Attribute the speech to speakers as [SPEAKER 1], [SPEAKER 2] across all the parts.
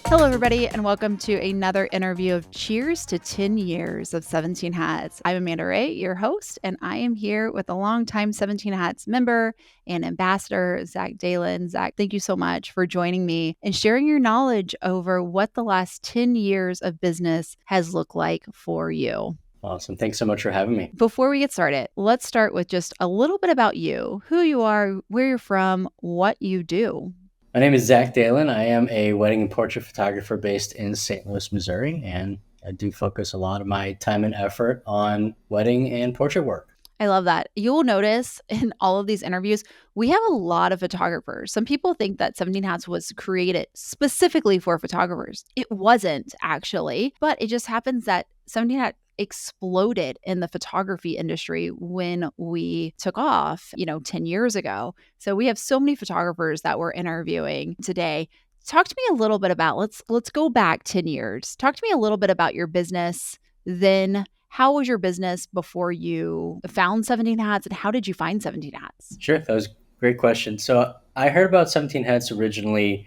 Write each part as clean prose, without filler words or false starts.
[SPEAKER 1] Hello, everybody, and welcome to another interview of Cheers to 10 Years of 17 Hats. I'm Amanda Ray, your host, and I am here with a longtime 17 Hats member and ambassador, Zach Dalin. Zach, thank you so much for joining me and sharing your knowledge over what the last 10 years of business has looked like for you.
[SPEAKER 2] Awesome. Thanks so much for having me.
[SPEAKER 1] Before we get started, let's start with just a little bit about you, who you are, where you're from, what you do.
[SPEAKER 2] My name is Zach Dalin. I am a wedding and portrait photographer based in St. Louis, Missouri, and I do focus a lot of my time and effort on wedding and portrait work.
[SPEAKER 1] I love that. You'll notice in all of these interviews, we have a lot of photographers. Some people think that 17 Hats was created specifically for photographers. It wasn't actually, but it just happens that 17 Hats exploded in the photography industry when we took off, 10 years ago. So we have so many photographers that we're interviewing today. Talk to me a little bit about, let's go back 10 years. Talk to me a little bit about your business then. How was your business before you found 17 Hats, and how did you find 17 Hats?
[SPEAKER 2] Sure, that was a great question. So I heard about 17 Hats originally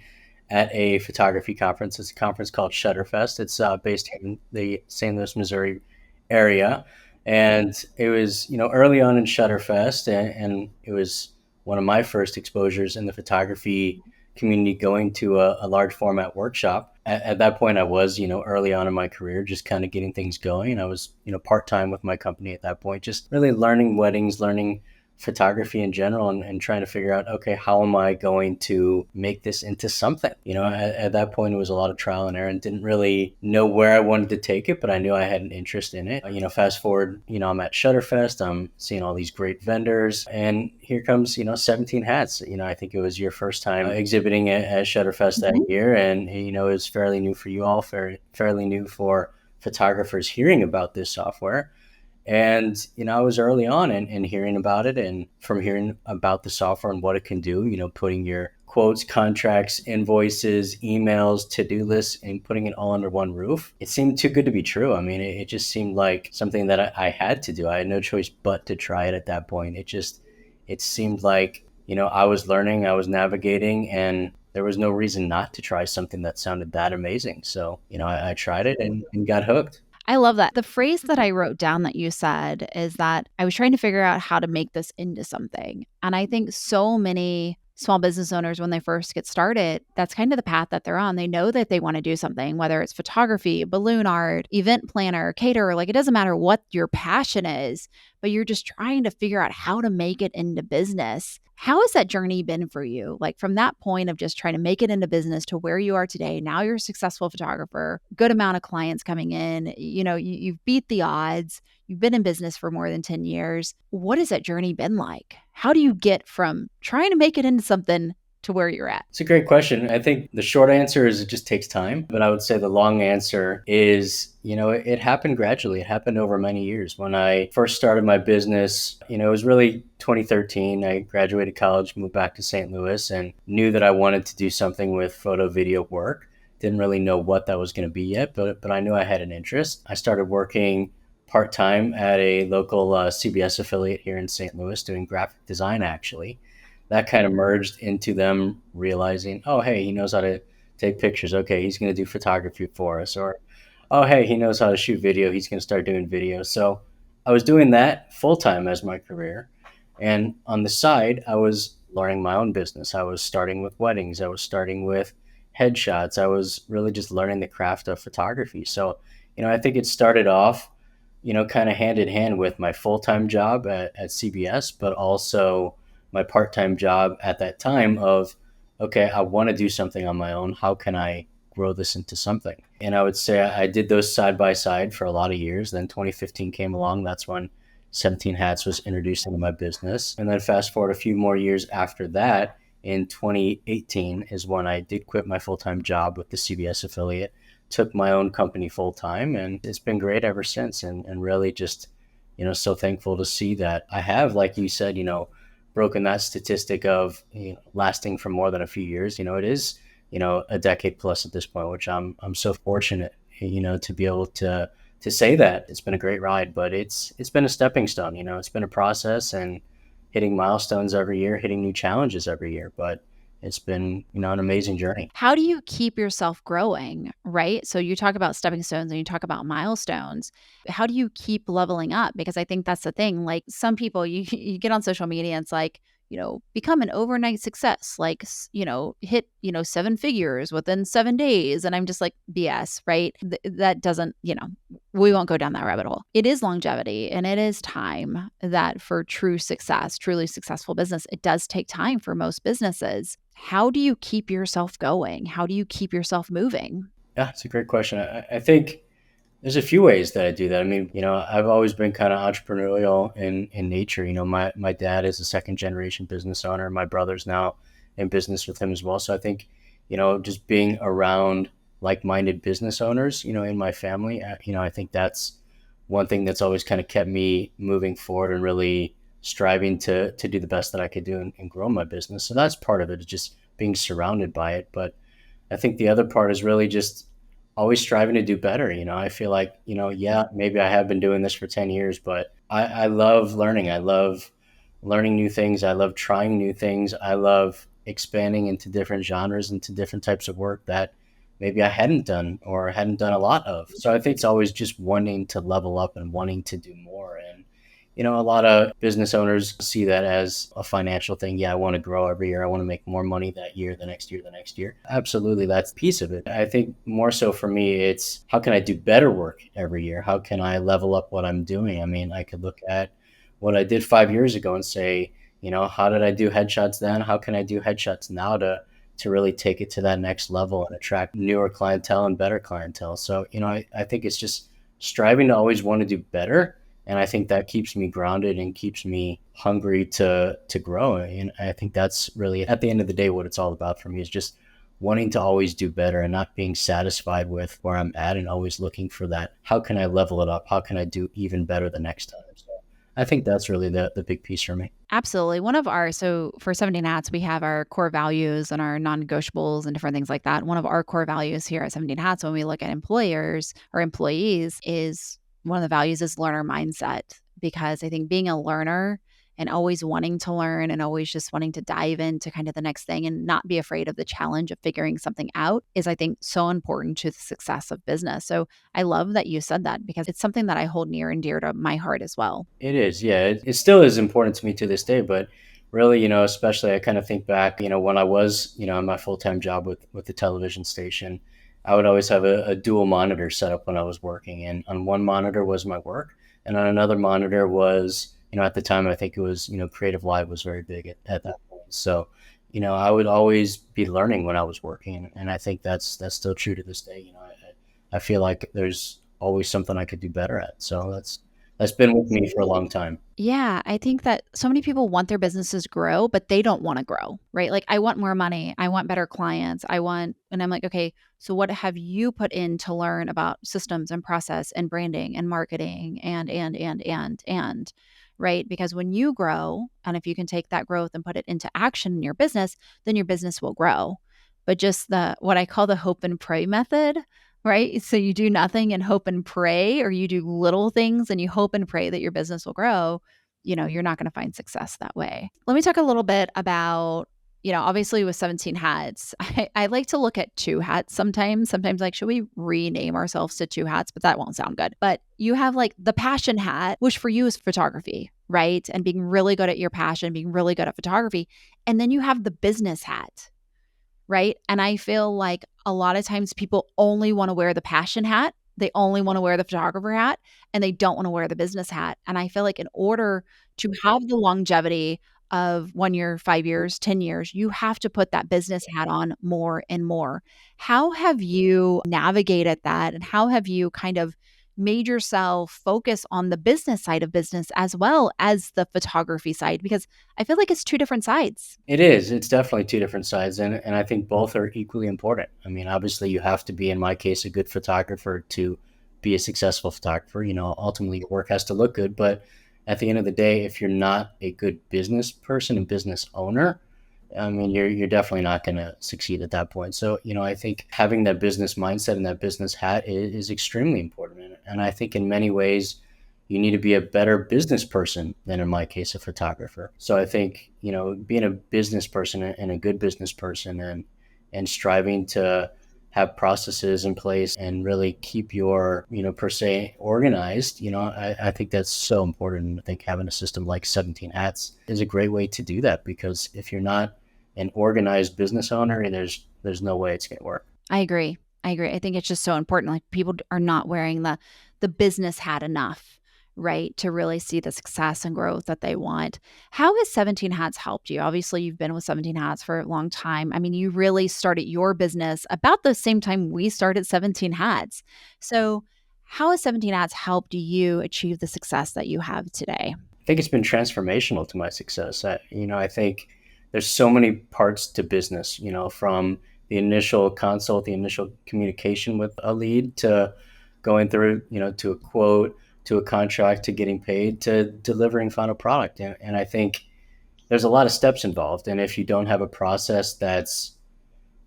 [SPEAKER 2] at a photography conference. It's a conference called Shutterfest. It's based in the St. Louis, Missouri area. And it was, early on in Shutterfest, and it was one of my first exposures in the photography community going to a large format workshop. At that point, I was, early on in my career, just kind of getting things going. I was, part-time with my company at that point, just really learning weddings, learning photography in general, and trying to figure out, okay, how am I going to make this into something? At that point, it was a lot of trial and error and didn't really know where I wanted to take it, but I knew I had an interest in it. Fast forward, I'm at Shutterfest, I'm seeing all these great vendors, and here comes, 17 Hats. I think it was your first time exhibiting at Shutterfest that year, and, it was fairly new for you all, fairly new for photographers hearing about this software. And, I was early on in hearing about it, and from hearing about the software and what it can do, putting your quotes, contracts, invoices, emails, to-do lists, and putting it all under one roof. It seemed too good to be true. I mean, it just seemed like something that I had to do. I had no choice but to try it at that point. It seemed like, I was learning, I was navigating, and there was no reason not to try something that sounded that amazing. So, I tried it and got hooked.
[SPEAKER 1] I love that. The phrase that I wrote down that you said is that I was trying to figure out how to make this into something. And I think so many small business owners, when they first get started, that's kind of the path that they're on. They know that they want to do something, whether it's photography, balloon art, event planner, caterer, like it doesn't matter what your passion is, but you're just trying to figure out how to make it into business. How has that journey been for you? Like from that point of just trying to make it into business to where you are today, now you're a successful photographer, good amount of clients coming in, you've beat the odds, you've been in business for more than 10 years. What has that journey been like? How do you get from trying to make it into something to where you're at?
[SPEAKER 2] It's a great question. I think the short answer is it just takes time. But I would say the long answer is, it happened gradually. It happened over many years. When I first started my business, it was really 2013. I graduated college, moved back to St. Louis, and knew that I wanted to do something with photo video work. Didn't really know what that was going to be yet, but I knew I had an interest. I started working part-time at a local CBS affiliate here in St. Louis doing graphic design, actually. That kind of merged into them realizing, oh, hey, he knows how to take pictures. Okay, he's going to do photography for us. Or, oh, hey, he knows how to shoot video. He's going to start doing video. So I was doing that full-time as my career. And on the side, I was learning my own business. I was starting with weddings. I was starting with headshots. I was really just learning the craft of photography. So, I think it started off, kind of hand in hand with my full-time job at CBS, but also my part-time job at that time of, okay, I want to do something on my own. How can I grow this into something? And I would say I did those side by side for a lot of years. Then 2015 came along. That's when 17 Hats was introduced into my business. And then fast forward a few more years after that, in 2018 is when I did quit my full-time job with the CBS affiliate, took my own company full-time, and it's been great ever since. And really just, so thankful to see that I have, like you said, broken that statistic of lasting for more than a few years. It is, a decade plus at this point, which I'm so fortunate, to be able to say that. It's been a great ride, but it's been a stepping stone. It's been a process, and hitting milestones every year, hitting new challenges every year. But it's been, an amazing journey.
[SPEAKER 1] How do you keep yourself growing, right? So you talk about stepping stones and you talk about milestones. How do you keep leveling up? Because I think that's the thing. Like some people, you you get on social media and it's like, become an overnight success, like, hit, 7 figures within 7 days. And I'm just like, BS, right? That doesn't, we won't go down that rabbit hole. It is longevity and it is time that for true success, truly successful business, it does take time for most businesses. How do you keep yourself going? How do you keep yourself moving?
[SPEAKER 2] Yeah, it's a great question. I think there's a few ways that I do that. I mean, I've always been kind of entrepreneurial in nature. My dad is a second generation business owner. My brother's now in business with him as well. So I think, just being around like-minded business owners, in my family, I think that's one thing that's always kind of kept me moving forward and really striving to do the best that I could do and grow my business. So that's part of it, is just being surrounded by it. But I think the other part is really just always striving to do better. I feel like, yeah, maybe I have been doing this for 10 years, but I love learning. I love learning new things. I love trying new things. I love expanding into different genres, into different types of work that maybe I hadn't done or hadn't done a lot of. So I think it's always just wanting to level up and wanting to do more. And a lot of business owners see that as a financial thing. Yeah, I want to grow every year. I want to make more money that year, the next year, the next year. Absolutely, that's a piece of it. I think more so for me, it's how can I do better work every year? How can I level up what I'm doing? I mean, I could look at what I did 5 years ago and say, how did I do headshots then? How can I do headshots now to really take it to that next level and attract newer clientele and better clientele? So, I think it's just striving to always want to do better. And I think that keeps me grounded and keeps me hungry to grow. And I think that's really, at the end of the day, what it's all about for me, is just wanting to always do better and not being satisfied with where I'm at, and always looking for that. How can I level it up? How can I do even better the next time? So I think that's really the big piece for me.
[SPEAKER 1] Absolutely. So for 17 Hats, we have our core values and our non-negotiables and different things like that. One of our core values here at 17 Hats, when we look at employers or employees, is one of the values is learner mindset, because I think being a learner and always wanting to learn and always just wanting to dive into kind of the next thing and not be afraid of the challenge of figuring something out is, I think, so important to the success of business. So I love that you said that, because it's something that I hold near and dear to my heart as well.
[SPEAKER 2] It is, yeah. It still is important to me to this day, but really, especially I kind of think back, when I was, in my full-time job with the television station, I would always have a dual monitor set up when I was working. And on one monitor was my work, and on another monitor was, at the time, I think it was, Creative Live was very big at that point. So, I would always be learning when I was working. And I think that's still true to this day. I feel like there's always something I could do better at. So that's been with me for a long time.
[SPEAKER 1] Yeah, I think that so many people want their businesses grow, but they don't want to grow, right? Like, I want more money. I want better clients. And I'm like, okay, so what have you put in to learn about systems and process and branding and marketing and, right? Because when you grow, and if you can take that growth and put it into action in your business, then your business will grow. But just what I call the hope and pray method, right? So you do nothing and hope and pray, or you do little things and you hope and pray that your business will grow, you're not going to find success that way. Let me talk a little bit about, obviously with 17 hats, I like to look at 2 hats sometimes. Sometimes, like, should we rename ourselves to 2 hats? But that won't sound good. But you have like the passion hat, which for you is photography, right? And being really good at your passion, being really good at photography. And then you have the business hat, right? And I feel like a lot of times people only want to wear the passion hat. They only want to wear the photographer hat, and they don't want to wear the business hat. And I feel like in order to have the longevity of 1 year, 5 years, 10 years, you have to put that business hat on more and more. How have you navigated that? And how have you kind of made yourself focus on the business side of business as well as the photography side? Because I feel like it's 2 different sides.
[SPEAKER 2] It is. It's definitely 2 different sides, and I think both are equally important. I mean, obviously, you have to be, in my case, a good photographer to be a successful photographer. Ultimately, your work has to look good, but at the end of the day, if you're not a good business person and business owner, I mean, you're definitely not going to succeed at that point. So, I think having that business mindset and that business hat is extremely important. And I think in many ways, you need to be a better business person than, in my case, a photographer. So I think, being a business person and a good business person, and striving to have processes in place and really keep your, per se, organized, I think that's so important. I think having a system like 17 Hats is a great way to do that, because if you're not an organized business owner, and there's no way it's going to work.
[SPEAKER 1] I agree. I agree. I think it's just so important. Like people are not wearing the business hat enough, right? To really see the success and growth that they want. How has 17 Hats helped you? Obviously, you've been with 17 Hats for a long time. I mean, you really started your business about the same time we started 17 Hats. So, how has 17 Hats helped you achieve the success that you have today?
[SPEAKER 2] I think it's been transformational to my success. I think there's so many parts to business, from the initial consult, the initial communication with a lead, to going through, to a quote, to a contract, to getting paid, to delivering final product. And I think there's a lot of steps involved. And if you don't have a process that's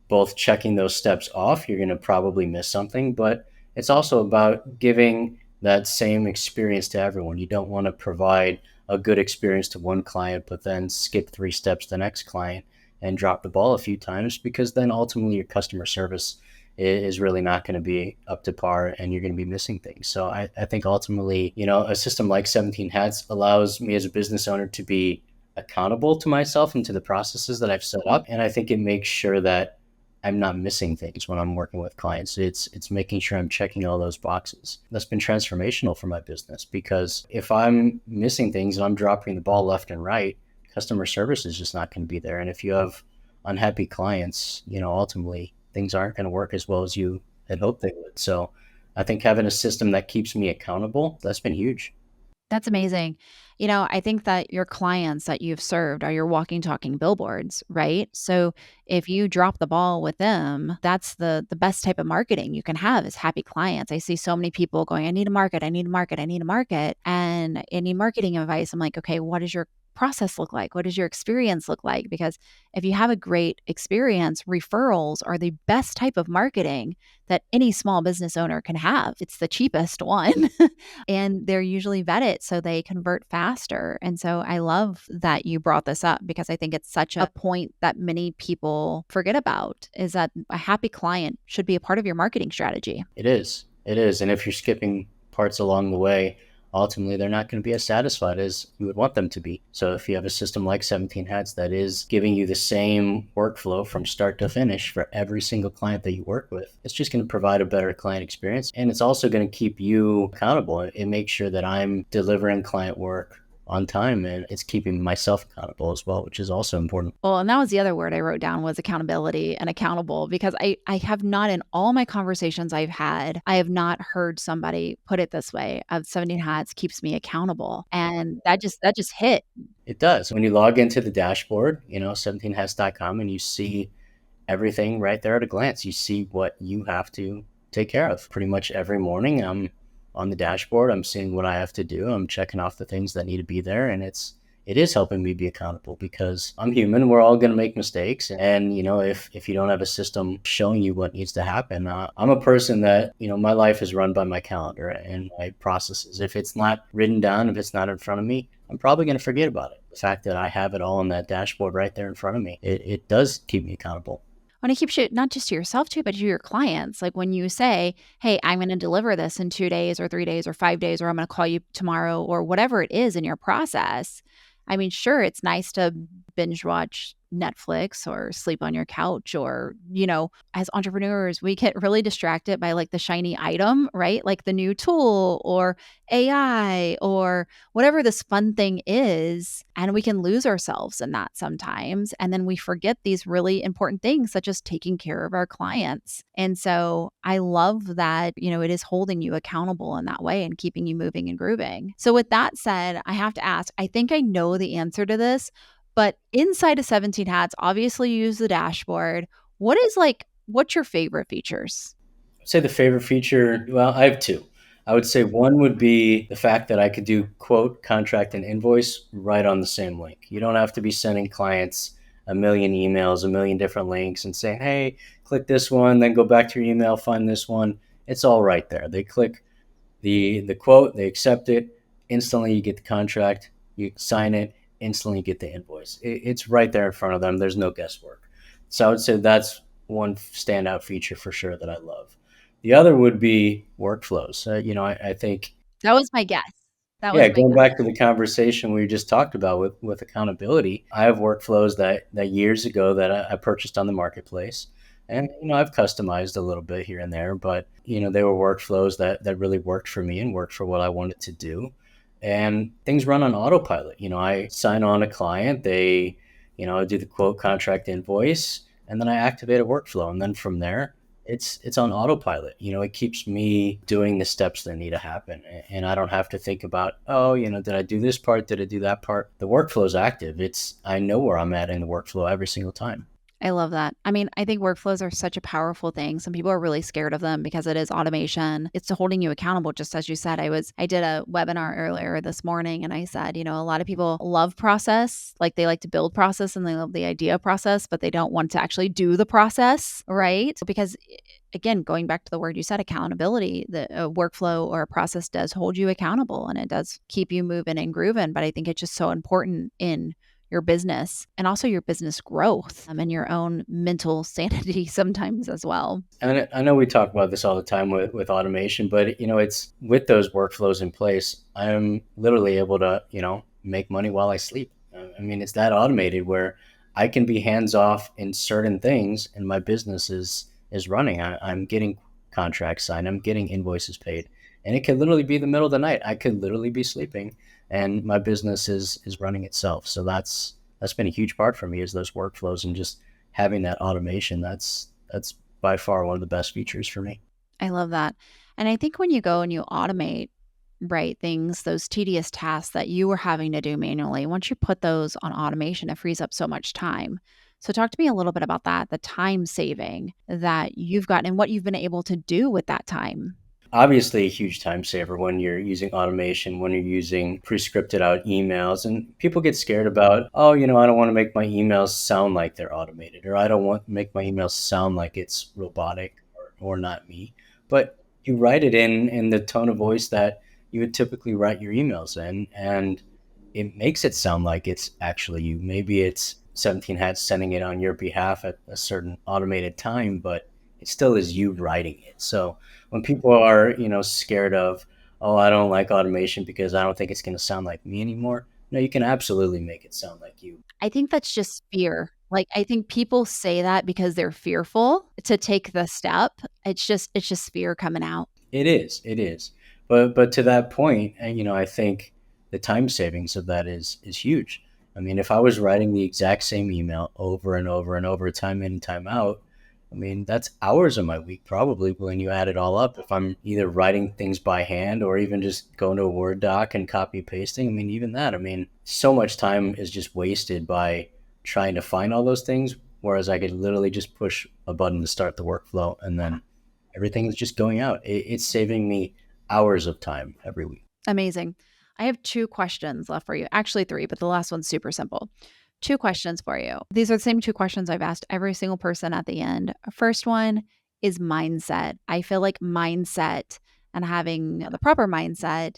[SPEAKER 2] both checking those steps off, you're going to probably miss something. But it's also about giving that same experience to everyone. You don't want to provide a good experience to one client, but then skip 3 steps to the next client and drop the ball a few times, because then ultimately your customer service is really not going to be up to par, and you're going to be missing things. So I think ultimately, a system like 17 Hats allows me as a business owner to be accountable to myself and to the processes that I've set up. And I think it makes sure that I'm not missing things when I'm working with clients. It's making sure I'm checking all those boxes. That's been transformational for my business, because if I'm missing things and I'm dropping the ball left and right, customer service is just not going to be there. And if you have unhappy clients, ultimately things aren't going to work as well as you had hoped they would. So I think having a system that keeps me accountable, that's been huge.
[SPEAKER 1] That's amazing. I think that your clients that you've served are your walking, talking billboards, right? So if you drop the ball with them, that's the best type of marketing you can have is happy clients. I see so many people going, I need a market, I need a market, I need a market, and I need marketing advice. I'm like, okay, what does your process look like? What does your experience look like? Because if you have a great experience, referrals are the best type of marketing that any small business owner can have. It's the cheapest one. And they're usually vetted so they convert faster. And so I love that you brought this up, because I think it's such a point that many people forget about, is that a happy client should be a part of your marketing strategy.
[SPEAKER 2] It is. It is. And if you're skipping parts along the way, ultimately they're not going to be as satisfied as you would want them to be. So if you have a system like 17 Hats that is giving you the same workflow from start to finish for every single client that you work with, it's just going to provide a better client experience. And it's also going to keep you accountable. It makes sure that I'm delivering client work on time, and it's keeping myself accountable as well, which is also important.
[SPEAKER 1] Well, and that was the other word I wrote down, was accountability and accountable, because I have not, in all my conversations I've had, I have not heard somebody put it this way, of 17 Hats keeps me accountable. And that just hit.
[SPEAKER 2] It does. When you log into the dashboard, 17hats.com, and you see everything right there at a glance, you see what you have to take care of. Pretty much every morning I'm on the dashboard, I'm seeing what I have to do, I'm checking off the things that need to be there, and it is helping me be accountable, because I'm human. We're all going to make mistakes. And, if you don't have a system showing you what needs to happen, I'm a person that, my life is run by my calendar and my processes. If it's not written down, if it's not in front of me, I'm probably going to forget about it. The fact that I have it all on that dashboard right there in front of me, it does keep me accountable.
[SPEAKER 1] And it keeps you not just to yourself too, but to your clients. Like when you say, hey, I'm going to deliver this in 2 days or 3 days or 5 days, or I'm going to call you tomorrow, or whatever it is in your process. I mean, sure, it's nice to binge watch Netflix or sleep on your couch, or, as entrepreneurs, we get really distracted by like the shiny item, right? Like the new tool or AI or whatever this fun thing is. And we can lose ourselves in that sometimes. And then we forget these really important things, such as taking care of our clients. And so I love that, it is holding you accountable in that way and keeping you moving and grooving. So with that said, I have to ask, I think I know the answer to this, but inside of 17 Hats, obviously you use the dashboard. What's your favorite features?
[SPEAKER 2] I'd say the favorite feature, well, I have two. I would say one would be the fact that I could do quote, contract, and invoice right on the same link. You don't have to be sending clients a million emails, a million different links, and saying, hey, click this one, then go back to your email, find this one. It's all right there. They click the quote, they accept it, instantly you get the contract, you sign it, instantly you get the invoice. It's right there in front of them. There's no guesswork. So I would say that's one standout feature for sure that I love. The other would be workflows. I think,
[SPEAKER 1] That was my guess. That was
[SPEAKER 2] yeah,
[SPEAKER 1] my
[SPEAKER 2] going
[SPEAKER 1] guess.
[SPEAKER 2] back to the conversation we just talked about with accountability, I have workflows that years ago that I purchased on the marketplace. And, I've customized a little bit here and there, but, they were workflows that really worked for me and worked for what I wanted to do. And things run on autopilot. I sign on a client, they, do the quote, contract, invoice, and then I activate a workflow. And then from there, it's on autopilot. It keeps me doing the steps that need to happen, and I don't have to think about, oh, did I do this part, did I do that part? The workflow is active. I know where I'm at in the workflow every single time.
[SPEAKER 1] I love that. I mean, I think workflows are such a powerful thing. Some people are really scared of them because it is automation. It's holding you accountable, just as you said. I did a webinar earlier this morning and I said, a lot of people love process, like they like to build process and they love the idea of process, but they don't want to actually do the process, right? Because again, going back to the word you said, accountability, a workflow or a process does hold you accountable and it does keep you moving and grooving. But I think it's just so important in your business and also your business growth and your own mental sanity sometimes as well.
[SPEAKER 2] And I know we talk about this all the time with automation, but it's with those workflows in place, I'm literally able to, make money while I sleep. I mean, it's that automated where I can be hands off in certain things and my business is running. I'm getting contracts signed, I'm getting invoices paid. And it could literally be the middle of the night. I could literally be sleeping and my business is running itself. So that's been a huge part for me, is those workflows and just having that automation. That's by far one of the best features for me.
[SPEAKER 1] I love that. And I think when you go and you automate, right, things, those tedious tasks that you were having to do manually, once you put those on automation, it frees up so much time. So talk to me a little bit about that, the time saving that you've gotten and what you've been able to do with that time.
[SPEAKER 2] Obviously, a huge time saver when you're using automation, when you're using pre-scripted out emails. And people get scared about, oh, I don't want to make my emails sound like they're automated, or I don't want to make my emails sound like it's robotic or not me. But you write it in the tone of voice that you would typically write your emails in, and it makes it sound like it's actually you. Maybe it's 17 Hats sending it on your behalf at a certain automated time, but it still is you writing it. So when people are, scared of, oh, I don't like automation because I don't think it's going to sound like me anymore. No, you can absolutely make it sound like you.
[SPEAKER 1] I think that's just fear. Like I think people say that because they're fearful to take the step. It's just fear coming out.
[SPEAKER 2] It is. But to that point, and I think the time savings of that is huge. I mean, if I was writing the exact same email over and over and over, time in and time out, I mean, that's hours of my week probably when you add it all up. If I'm either writing things by hand or even just going to a Word doc and copy pasting, I mean, even that, I mean, so much time is just wasted by trying to find all those things. Whereas I could literally just push a button to start the workflow and then everything is just going out. It's saving me hours of time every week.
[SPEAKER 1] Amazing. I have two questions left for you. Actually, three, but the last one's super simple. Two questions for you. These are the same two questions I've asked every single person at the end. First one is mindset. I feel like mindset and having the proper mindset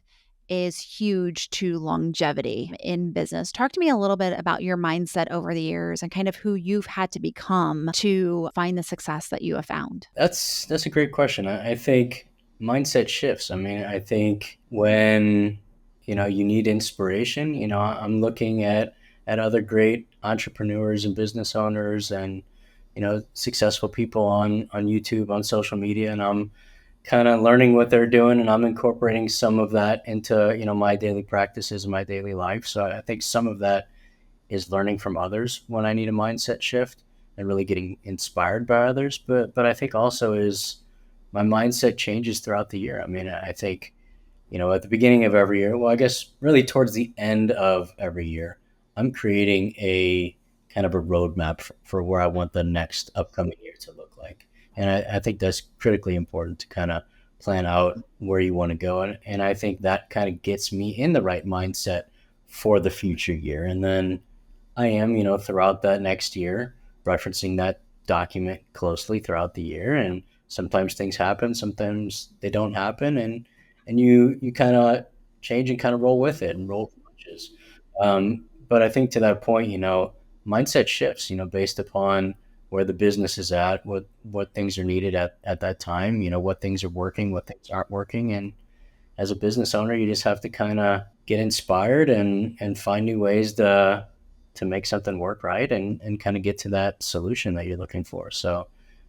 [SPEAKER 1] is huge to longevity in business. Talk to me a little bit about your mindset over the years and kind of who you've had to become to find the success that you have found.
[SPEAKER 2] That's a great question. I think mindset shifts. I mean, I think when you need inspiration, I'm looking at other great entrepreneurs and business owners and successful people on YouTube, on social media, and I'm kind of learning what they're doing and I'm incorporating some of that into my daily practices and my daily life. So I think some of that is learning from others when I need a mindset shift and really getting inspired by others. But I think also is my mindset changes throughout the year. I mean, I think, at the beginning of every year, well, I guess really towards the end of every year, I'm creating a kind of a roadmap for where I want the next upcoming year to look like. And I think that's critically important to kind of plan out where you want to go. And I think that kind of gets me in the right mindset for the future year. And then I am, throughout that next year, referencing that document closely throughout the year. And sometimes things happen, sometimes they don't happen. And you kind of change and kind of roll with it and roll with the punches. But I think to that point, mindset shifts, based upon where the business is at, what things are needed at that time, what things are working, what things aren't working. And as a business owner, you just have to kind of get inspired and find new ways to make something work right and kind of get to that solution that you're looking for. So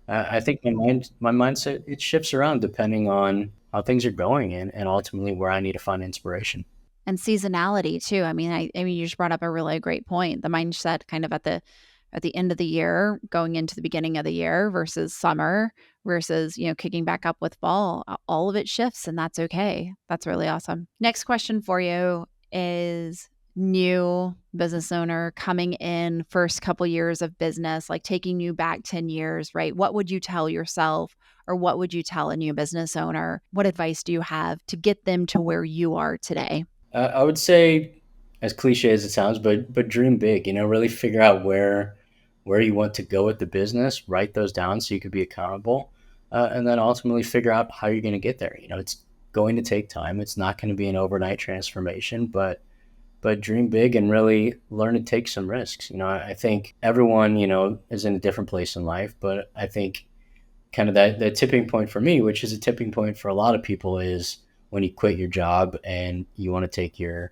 [SPEAKER 2] I think my mindset, it shifts around depending on how things are going and ultimately where I need to find inspiration.
[SPEAKER 1] And seasonality too. I mean, you just brought up a really great point. The mindset kind of at the end of the year, going into the beginning of the year versus summer versus, kicking back up with fall. All of it shifts and that's okay. That's really awesome. Next question for you is new business owner coming in first couple years of business, like taking you back 10 years, right? What would you tell yourself or what would you tell a new business owner? What advice do you have to get them to where you are today?
[SPEAKER 2] I would say, as cliche as it sounds, but dream big. Really figure out where you want to go with the business. Write those down so you could be accountable, and then ultimately figure out how you're going to get there. It's going to take time. It's not going to be an overnight transformation, but dream big and really learn to take some risks. I think everyone is in a different place in life, but I think kind of that tipping point for me, which is a tipping point for a lot of people, is when you quit your job and you want to take your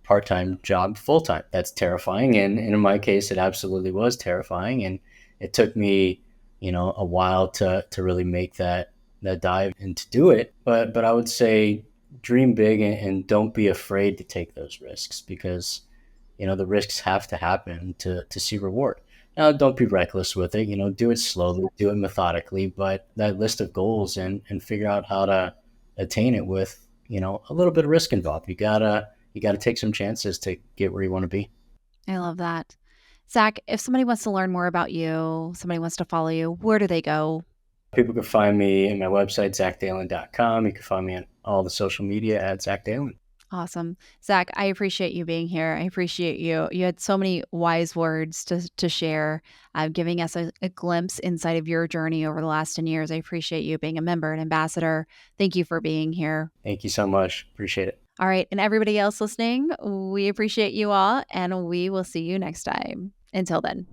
[SPEAKER 2] part-time job full-time. That's terrifying. And in my case, it absolutely was terrifying. And it took me, a while to really make that dive and to do it. But I would say dream big and don't be afraid to take those risks because, the risks have to happen to see reward. Now, don't be reckless with it. Do it slowly, do it methodically, but that list of goals and figure out how to attain it with, a little bit of risk involved. You gotta take some chances to get where you want to be.
[SPEAKER 1] I love that. Zach, if somebody wants to learn more about you, somebody wants to follow you, where do they go?
[SPEAKER 2] People can find me in my website, zachdalin.com. You can find me on all the social media at Zach Dalin.
[SPEAKER 1] Awesome. Zach, I appreciate you being here. I appreciate you. You had so many wise words to share, giving us a glimpse inside of your journey over the last 10 years. I appreciate you being a member and ambassador. Thank you for being here.
[SPEAKER 2] Thank you so much. Appreciate it.
[SPEAKER 1] All right. And everybody else listening, we appreciate you all, and we will see you next time. Until then.